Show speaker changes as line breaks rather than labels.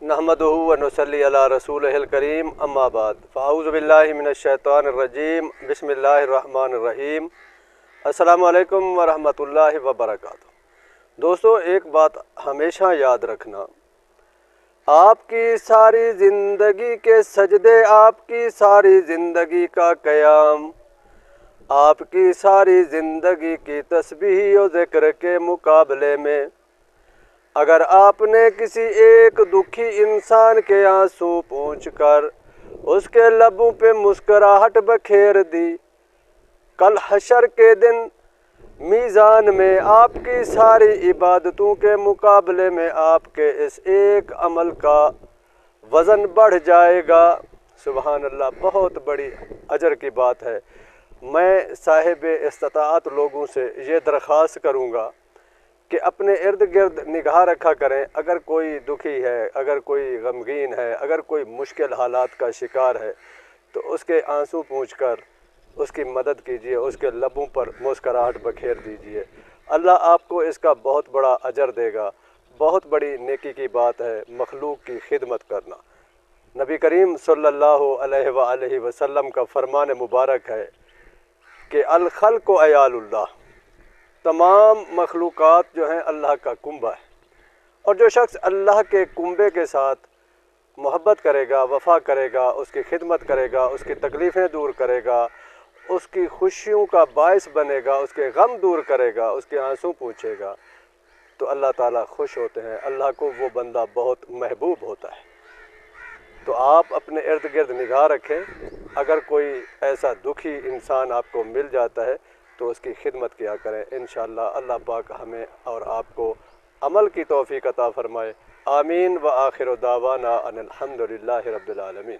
नहमदुहु व नुसल्ली अला रसूलिहिल करीम अम्मा बाद फ़अऊज़ु बिल्लाहि मिनश्शैतानिर रजीम बिस्मिल्लाहिर रहमानिर रहीम अस्सलामु अलैकुम व रहमतुल्लाहि व बरकातुहू। दोस्तों, एक बात हमेशा याद रखना, आपकी सारी ज़िंदगी के सजदे, आपकी सारी ज़िंदगी का क़याम, आपकी सारी ज़िंदगी की तस्बीह और ज़िक्र के मुकाबले में अगर आपने किसी एक दुखी इंसान के आंसू पोंछ कर उसके लबों पे मुस्कुराहट बखेर दी, कल हशर के दिन मीज़ान में आपकी सारी इबादतों के मुकाबले में आपके इस एक अमल का वज़न बढ़ जाएगा। सुबहान अल्लाह, बहुत बड़ी अजर की बात है। मैं साहिब इस्तिताअत लोगों से ये दरख्वास्त करूँगा कि अपने इर्द गिर्द निगाह रखा करें। अगर कोई दुखी है, अगर कोई गमगीन है, अगर कोई मुश्किल हालात का शिकार है तो उसके आंसू पोंछकर उसकी मदद कीजिए, उसके लबों पर मुस्कुराहट बखेर दीजिए। अल्लाह आपको इसका बहुत बड़ा अजर देगा। बहुत बड़ी नेकी की बात है मखलूक की खिदमत करना। नबी करीम सल्लल्लाहु अलैहि वसल्लम का फरमान मुबारक है कि अल खल्क़ु अयालुल्लाह, तमाम मखलूक़ात जो हैं अल्लाह का कुंबा है। और जो शख्स अल्लाह के कुंबे के साथ मोहब्बत करेगा, वफ़ा करेगा, उसकी खिदमत करेगा, उसकी तकलीफ़ें दूर करेगा, उसकी खुशियों का बायस बनेगा, उसके गम दूर करेगा, उसके आंसू पूछेगा, तो अल्लाह ताला खुश होते हैं। अल्लाह को वो बंदा बहुत महबूब होता है। तो आप अपने इर्द गिर्द निगाह रखें। अगर कोई ऐसा दुखी इंसान आपको मिल जाता है तो उसकी खिदमत किया करें। इंशाअल्लाह अल्लाह पाक हमें और आपको अमल की तौफीक अता फ़रमाए। आमीन व आखिर दावाना अनिल हम्दुलिल्लाहि रब्बिल आलमीन।